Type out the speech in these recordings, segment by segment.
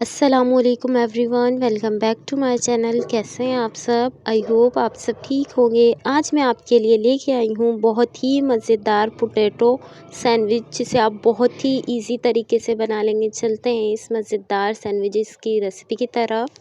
अस्सलामुअलैकुम everyone, welcome back to my channel. कैसे हैं आप सब? आई होप आप सब ठीक होंगे। आज मैं आपके लिए लेके आई हूँ बहुत ही मज़ेदार पोटैटो सैंडविच, जिसे आप बहुत ही इजी तरीके से बना लेंगे। चलते हैं इस मज़ेदार सैंडविचेस की रेसिपी की तरफ।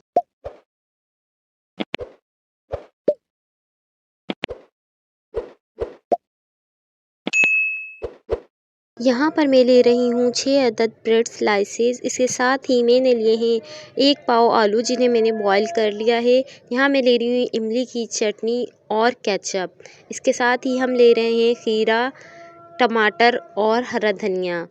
यहाँ पर मैं ले रही हूँ 6 अदद ब्रेड स्लाइसेस। इसके साथ ही मैंने लिए हैं 1 पाव आलू, जिन्हें मैंने बॉईल कर लिया है। यहाँ मैं ले रही हूँ इमली की चटनी और केचप। इसके साथ ही हम ले रहे हैं खीरा, टमाटर और हरा धनिया।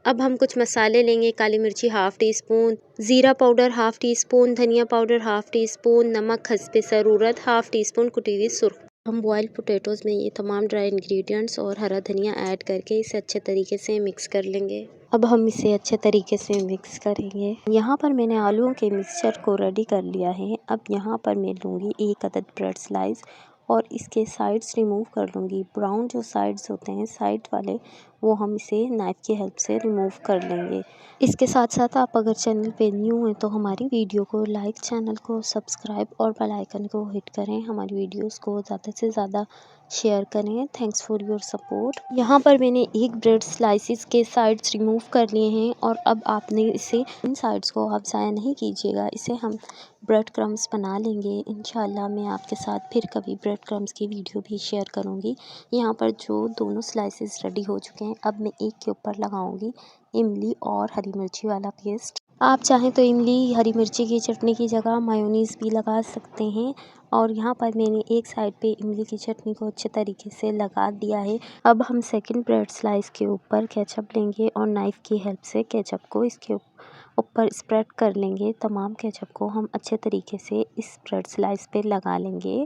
अब हम कुछ मसाले लेंगे। काली मिर्ची हाफ़ टी स्पून, ज़ीरा पाउडर हाफ़ टी स्पून, धनिया पाउडर हाफ़ टी स्पून, नमक हस्बे ज़रूरत हाफ़ टी स्पून, कुटी हुई सुर्ख। हम बॉइल्ड पोटैटोज़ में ये तमाम ड्राई इंग्रेडिएंट्स और हरा धनिया ऐड करके इसे अच्छे तरीके से मिक्स कर लेंगे। अब हम इसे अच्छे तरीके से मिक्स करेंगे। यहाँ पर मैंने आलूओं के मिक्सचर को रेडी कर लिया है। अब यहाँ पर मैं लूँगी 1 अदद ब्रेड स्लाइस और इसके साइड्स रिमूव कर लूँगी। ब्राउन जो साइड्स होते हैं साइड वाले, वो हम इसे नाइफ़ की हेल्प से रिमूव कर लेंगे। इसके साथ साथ आप अगर चैनल पे न्यू हैं तो हमारी वीडियो को लाइक, चैनल को सब्सक्राइब और बेल आइकन को हिट करें। हमारी वीडियोस को ज़्यादा से ज़्यादा शेयर करें। Thanks for your support. यहाँ पर मैंने एक ब्रेड स्लाइसिस के साइड्स रिमूव कर लिए हैं और अब आपने इसे इन साइड्स को आप ज़ाया नहीं कीजिएगा। इसे हम ब्रेड क्रम्स बना लेंगे। इंशाल्लाह मैं आपके साथ फिर कभी ब्रेड क्रम्स की वीडियो भी शेयर करूँगी। यहाँ पर जो दोनों स्लाइसेस रेडी हो चुके हैं, अब मैं एक के ऊपर लगाऊंगी इमली और हरी मिर्ची वाला पेस्ट। आप चाहें तो इमली हरी मिर्ची की चटनी की जगह मायोनीज़ भी लगा सकते हैं। और यहाँ पर मैंने एक साइड पे इमली की चटनी को अच्छे तरीके से लगा दिया है। अब हम सेकंड ब्रेड स्लाइस के ऊपर केचप लेंगे और नाइफ़ की हेल्प से केचप को इसके ऊपर स्प्रेड कर लेंगे। तमाम केचप को हम अच्छे तरीके से इस ब्रेड स्लाइस पे लगा लेंगे।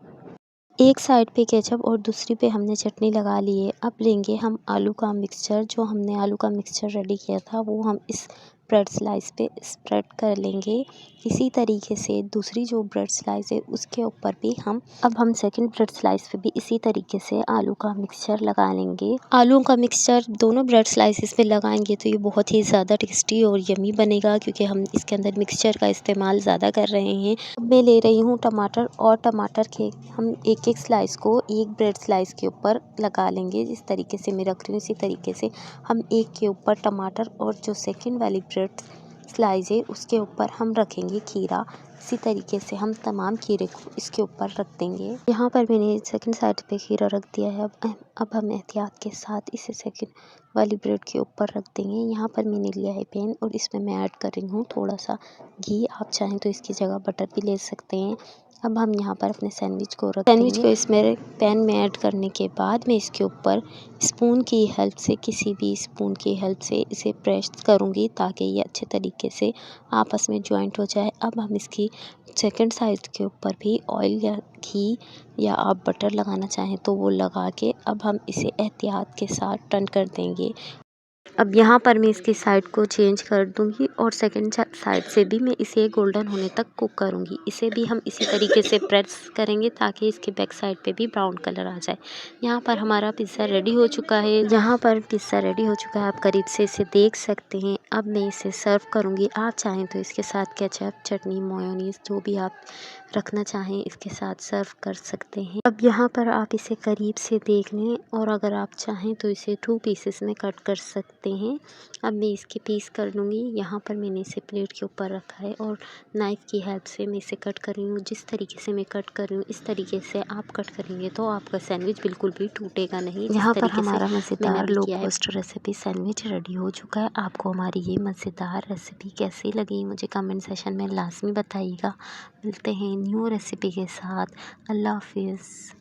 एक साइड पे केचप और दूसरी पे हमने चटनी लगा ली है। अब लेंगे हम आलू का मिक्सचर। जो हमने आलू का मिक्सचर रेडी किया था वो हम इस ब्रेड स्लाइस पे स्प्रेड कर लेंगे। इसी तरीके से दूसरी जो ब्रेड स्लाइस है उसके ऊपर भी अब हम सेकंड ब्रेड स्लाइस पे भी इसी तरीके से आलू का मिक्सचर लगा लेंगे। आलू का मिक्सचर दोनों ब्रेड स्लाइसेस पे लगाएंगे तो ये बहुत ही ज़्यादा टेस्टी और यमी बनेगा, क्योंकि हम इसके अंदर मिक्सचर का इस्तेमाल ज़्यादा कर रहे हैं। अब मैं ले रही हूँ टमाटर, और टमाटर के हम एक एक स्लाइस को एक ब्रेड स्लाइस के ऊपर लगा लेंगे। जिस तरीके से मैं रख रही हूँ इसी तरीके से हम एक के ऊपर टमाटर और जो सेकंड वाली ब्रेड स्लाइस है उसके ऊपर हम रखेंगे खीरा। इसी तरीके से हम तमाम खीरे को इसके ऊपर रख देंगे। यहाँ पर मैंने सेकंड साइड पे खीरा रख दिया है। अब हम एहतियात के साथ इसे सेकंड वाली ब्रेड के ऊपर रख देंगे। यहाँ पर मैंने लिया है पैन और इसमें मैं ऐड कर रही हूँ थोड़ा सा घी। आप चाहें तो इसकी जगह बटर भी ले सकते हैं। अब हम यहाँ पर अपने सैंडविच को इसमें पैन में ऐड करने के बाद मैं इसके ऊपर स्पून की हेल्प से, किसी भी स्पून की हेल्प से इसे प्रेस करूँगी ताकि ये अच्छे तरीके से आपस में जॉइंट हो जाए। अब हम इसकी सेकंड साइड के ऊपर भी ऑयल या घी या आप बटर लगाना चाहें तो वो लगा के अब हम इसे एहतियात के साथ टर्न कर देंगे। अब यहाँ पर मैं इसकी साइड को चेंज कर दूंगी और सेकंड साइड से भी मैं इसे गोल्डन होने तक कुक करूँगी। इसे भी हम इसी तरीके से प्रेस करेंगे ताकि इसके बैक साइड पे भी ब्राउन कलर आ जाए। यहाँ पर हमारा पिज़्ज़ा रेडी हो चुका है। आप करीब से इसे देख सकते हैं। अब मैं इसे सर्व करूँगी। आप चाहें तो इसके साथ केचप, चटनी, मेयोनीज़ जो भी आप रखना चाहें इसके साथ सर्व कर सकते हैं। अब यहाँ पर आप इसे करीब से देख लें और अगर आप चाहें तो इसे 2 पीसेस में कट कर सकते हैं। अब मैं इसके पीस कर लूँगी। यहाँ पर मैंने इसे प्लेट के ऊपर रखा है और नाइफ़ की हेल्प से मैं इसे कट कर रही हूँ। जिस तरीके से मैं कट कर रही हूँ इस तरीके से आप कट करेंगे तो आपका सैंडविच बिल्कुल भी टूटेगा नहीं। यहाँ पर हमारा मज़ेदार low cost recipe sandwich ready हो चुका है। आपको हमारी ये मज़ेदार रेसिपी कैसी लगी मुझे कमेंट सेशन में लाजमी बताइएगा। मिलते हैं न्यू रेसिपी के साथ। अल्लाह हाफिज़।